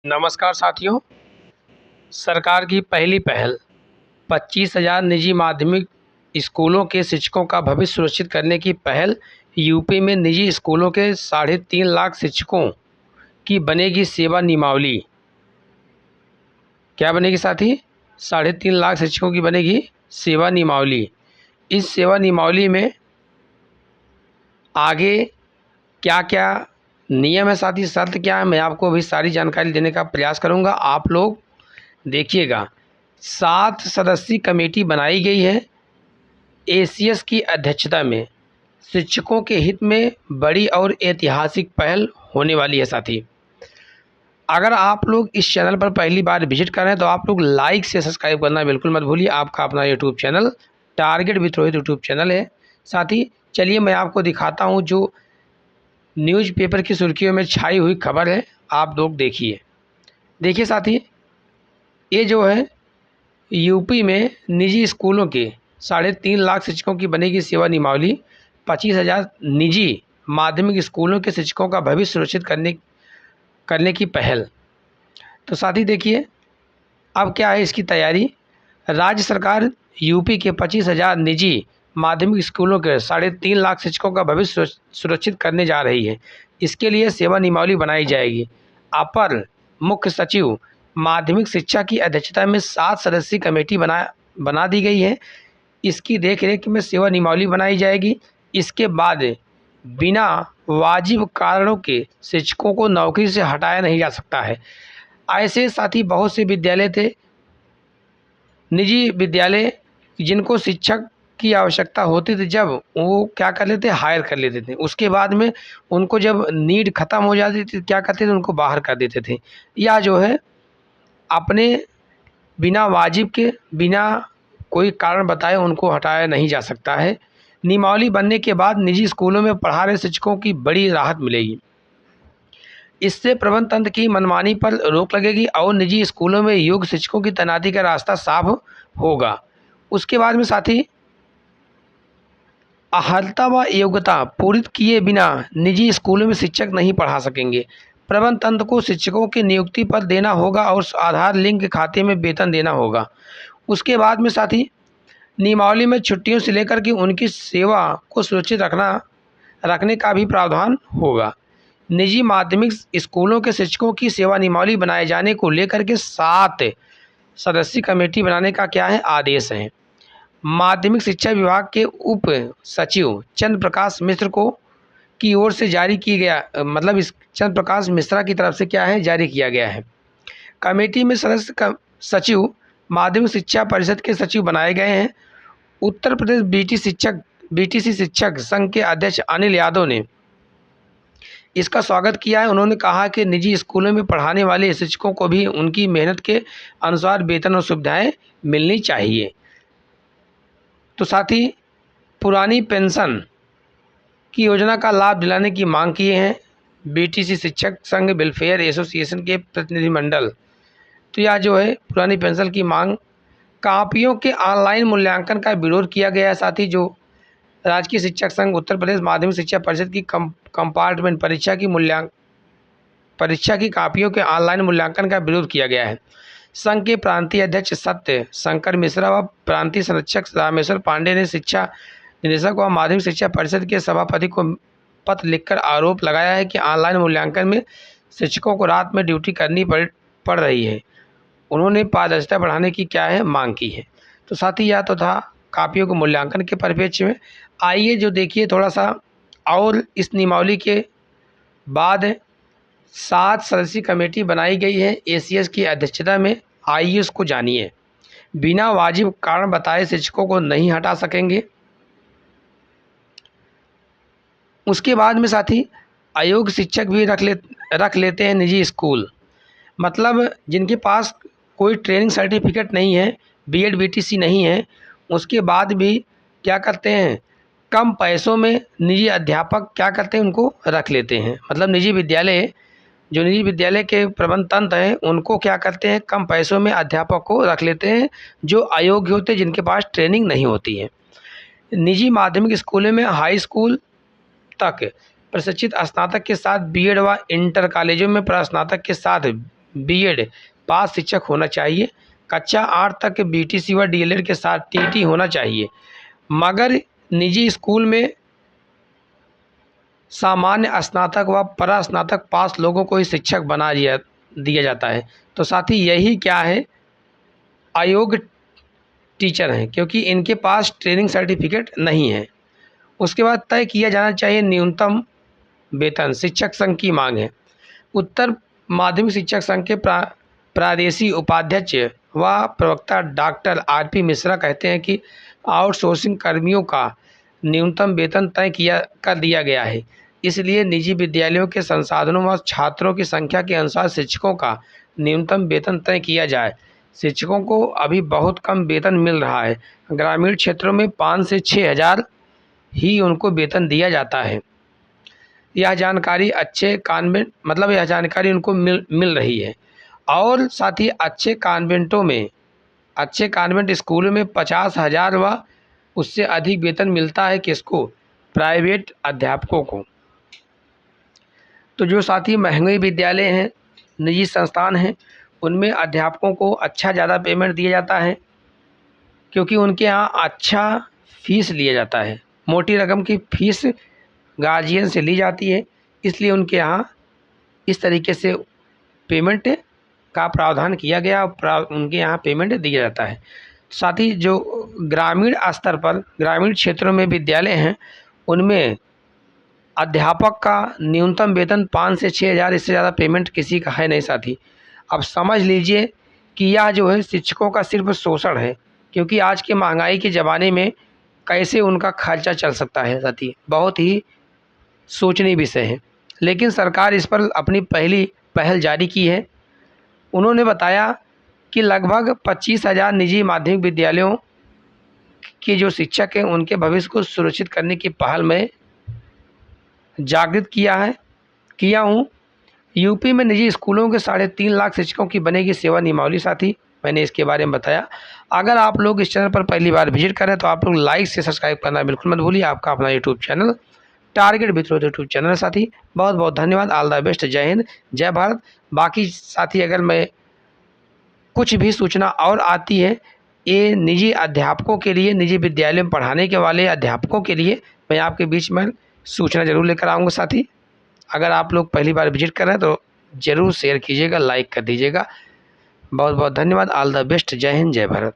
नमस्कार साथियों। सरकार की पहली पहल 25,000 निजी माध्यमिक स्कूलों के शिक्षकों का भविष्य सुरक्षित करने की पहल। यूपी में निजी स्कूलों के 3.5 लाख शिक्षकों की बनेगी सेवा नियमावली। क्या बनेगी साथी? 3.5 लाख शिक्षकों की बनेगी सेवा नियमावली। इस सेवा नियमावली में आगे क्या क्या नियम है साथी, शर्त क्या है, मैं आपको अभी सारी जानकारी देने का प्रयास करूंगा। आप लोग देखिएगा। 7 सदस्यीय कमेटी बनाई गई है एसीएस की अध्यक्षता में। शिक्षकों के हित में बड़ी और ऐतिहासिक पहल होने वाली है साथी। अगर आप लोग इस चैनल पर पहली बार विजिट कर रहे हैं तो आप लोग लाइक से सब्सक्राइब करना बिल्कुल मत भूलिए। आपका अपना YouTube channel target with Rohit YouTube channel है साथी। चलिए मैं आपको दिखाता हूं जो न्यूज़पेपर की सुर्खियों में छाई हुई खबर है, आप लोग देखिए साथी। ये जो है यूपी में निजी स्कूलों के 3.5 लाख शिक्षकों की बनेगी सेवा नियमावली। 25,000 निजी माध्यमिक स्कूलों के शिक्षकों का भविष्य सुरक्षित करने की पहल। तो साथी देखिए अब क्या है इसकी तैयारी। राज्य सरकार यूपी के 25,000 निजी माध्यमिक स्कूलों के 3.5 लाख शिक्षकों का भविष्य सुरक्षित करने जा रही है। इसके लिए सेवा नियमावली बनाई जाएगी। अपर मुख्य सचिव माध्यमिक शिक्षा की अध्यक्षता में 7 सदस्यीय कमेटी बना दी गई है। इसकी देखरेख में सेवा नियमावली बनाई जाएगी। इसके बाद बिना वाजिब कारणों के शिक्षकों को नौकरी से हटाया नहीं जा सकता है। ऐसे साथी बहुत से विद्यालय थे, निजी विद्यालय, जिनको शिक्षक की आवश्यकता होती थी, जब वो क्या कर लेते, हायर कर लेते थे। उसके बाद में उनको जब नीड ख़त्म हो जाती थी क्या करते थे, उनको बाहर कर देते थे। या जो है अपने बिना वाजिब के, बिना कोई कारण बताए उनको हटाया नहीं जा सकता है। नियमावली बनने के बाद निजी स्कूलों में पढ़ा रहे शिक्षकों की बड़ी राहत मिलेगी। इससे प्रबंध तंत्र की मनमानी पर रोक लगेगी और निजी स्कूलों में योग्य शिक्षकों की तैनाती का रास्ता साफ होगा। उसके बाद में साथी अहर्ता व योग्यता पूरित किए बिना निजी स्कूलों में शिक्षक नहीं पढ़ा सकेंगे। प्रबंध तंत्र को शिक्षकों की नियुक्ति पर देना होगा और आधार लिंक के खाते में वेतन देना होगा। उसके बाद में साथी नियमावली में छुट्टियों से लेकर के उनकी सेवा को सुरक्षित रखने का भी प्रावधान होगा। निजी माध्यमिक स्कूलों के शिक्षकों की सेवा नियमावली बनाए जाने को लेकर के 7 सदस्यीय कमेटी बनाने का क्या है, आदेश है। माध्यमिक शिक्षा विभाग के उप सचिव चंद्र प्रकाश मिश्र को की ओर से जारी की गया, मतलब इस चंद्र प्रकाश मिश्रा की तरफ से क्या है, जारी किया गया है। कमेटी में सदस्य सचिव माध्यमिक शिक्षा परिषद के सचिव बनाए गए हैं। उत्तर प्रदेश बीटीसी शिक्षक संघ के अध्यक्ष अनिल यादव ने इसका स्वागत किया है। उन्होंने कहा कि निजी स्कूलों में पढ़ाने वाले शिक्षकों को भी उनकी मेहनत के अनुसार वेतन और सुविधाएं मिलनी चाहिए। तो साथ ही पुरानी पेंशन की योजना का लाभ दिलाने की मांग किए हैं बीटीसी शिक्षक संघ वेलफेयर एसोसिएशन के प्रतिनिधिमंडल। तो यह जो है पुरानी पेंशन की मांग। कापियों के ऑनलाइन मूल्यांकन का विरोध किया गया है। साथ ही जो राजकीय शिक्षक संघ उत्तर प्रदेश माध्यमिक शिक्षा परिषद की कंपार्टमेंट परीक्षा की कापियों के ऑनलाइन मूल्यांकन का विरोध किया गया है। संघ के प्रांतीय अध्यक्ष सत्य शंकर मिश्रा व प्रांतीय संरक्षक रामेश्वर पांडे ने शिक्षा निदेशक व माध्यमिक शिक्षा परिषद के सभापति को पत्र लिखकर आरोप लगाया है कि ऑनलाइन मूल्यांकन में शिक्षकों को रात में ड्यूटी करनी पड़ रही है। उन्होंने पारदर्शिता बढ़ाने की क्या है, मांग की है। तो साथ ही यह तो था कापियों के मूल्यांकन के परिप्रेक्ष्य में। आइए जो देखिए थोड़ा सा और इस नियमावली के बाद 7 सदस्यीय कमेटी बनाई गई है एसीएस की अध्यक्षता में। आइए उसको जानिए। बिना वाजिब कारण बताए शिक्षकों को नहीं हटा सकेंगे। उसके बाद में साथी अयोग्य शिक्षक भी रख लेते हैं निजी स्कूल। मतलब जिनके पास कोई ट्रेनिंग सर्टिफिकेट नहीं है, बीएड बीटीसी नहीं है, उसके बाद भी क्या करते हैं, कम पैसों में निजी अध्यापक क्या करते हैं, उनको रख लेते हैं। मतलब निजी विद्यालय के प्रबंध तंत्र हैं उनको क्या करते हैं, कम पैसों में अध्यापक को रख लेते हैं जो अयोग्य होते हैं, जिनके पास ट्रेनिंग नहीं होती है। निजी माध्यमिक स्कूलों में हाई स्कूल तक प्रशिक्षित स्नातक के साथ बीएड व इंटर कॉलेजों में स्नातक के साथ बीएड पास शिक्षक होना चाहिए। कक्षा 8 तक बीटीसी व डीएलएड के साथ टीटी होना चाहिए। मगर निजी स्कूल में सामान्य स्नातक व परास्नातक पास लोगों को ही शिक्षक बना दिया जाता है। तो साथ ही यही क्या है, अयोग्य टीचर हैं, क्योंकि इनके पास ट्रेनिंग सर्टिफिकेट नहीं है। उसके बाद तय किया जाना चाहिए न्यूनतम वेतन। शिक्षक संघ की मांग है। उत्तर माध्यमिक शिक्षक संघ के प्रादेशिक उपाध्यक्ष व प्रवक्ता डॉक्टर आरपी मिश्रा कहते हैं कि आउटसोर्सिंग कर्मियों का न्यूनतम वेतन तय कर दिया गया है। इसलिए निजी विद्यालयों के संसाधनों व छात्रों की संख्या के अनुसार शिक्षकों का न्यूनतम वेतन तय किया जाए। शिक्षकों को अभी बहुत कम वेतन मिल रहा है। ग्रामीण क्षेत्रों में 5 से 6 हज़ार ही उनको वेतन दिया जाता है। यह जानकारी यह जानकारी उनको मिल रही है। और साथ ही अच्छे कॉन्वेंट स्कूलों में 50,000 व उससे अधिक वेतन मिलता है किसको, प्राइवेट अध्यापकों को। तो जो साथ ही महंगे विद्यालय हैं, निजी संस्थान हैं, उनमें अध्यापकों को ज़्यादा पेमेंट दिया जाता है, क्योंकि उनके यहाँ अच्छा फीस लिया जाता है। मोटी रकम की फीस गार्जियन से ली जाती है, इसलिए उनके यहाँ इस तरीके से पेमेंट का प्रावधान किया गया और उनके यहाँ पेमेंट दिया जाता है। साथ ही जो ग्रामीण स्तर पर ग्रामीण क्षेत्रों में विद्यालय हैं, उनमें अध्यापक का न्यूनतम वेतन 5 से 6 हज़ार, इससे ज़्यादा पेमेंट किसी का है नहीं साथी। अब समझ लीजिए कि यह जो है शिक्षकों का सिर्फ शोषण है, क्योंकि आज के महंगाई के ज़माने में कैसे उनका खर्चा चल सकता है साथी, बहुत ही सोचनीय विषय है। लेकिन सरकार इस पर अपनी पहली पहल जारी की है। उन्होंने बताया कि लगभग 25,000 निजी माध्यमिक विद्यालयों के जो शिक्षक हैं, उनके भविष्य को सुरक्षित करने की पहल में जागृत किया हूँ। यूपी में निजी स्कूलों के 3.5 लाख शिक्षकों की बनेगी सेवा नियमावली साथी, मैंने इसके बारे में बताया। अगर आप लोग इस चैनल पर पहली बार विजिट करें तो आप लोग लाइक से सब्सक्राइब करना बिल्कुल मत भूलिए। आपका अपना यूट्यूब चैनल टारगेट विथ्रो यूट्यूब चैनल साथी। बहुत बहुत धन्यवाद। All the best. जय हिंद, जय भारत। बाकी साथी अगर मैं कुछ भी सूचना और आती है ये निजी अध्यापकों के लिए, निजी विद्यालय में पढ़ाने के वाले अध्यापकों के लिए, मैं आपके बीच में सूचना ज़रूर लेकर आऊँगा साथी। अगर आप लोग पहली बार विजिट कर रहे हैं तो ज़रूर शेयर कीजिएगा, लाइक कर दीजिएगा। बहुत बहुत धन्यवाद। All the best. जय हिंद, जय भारत।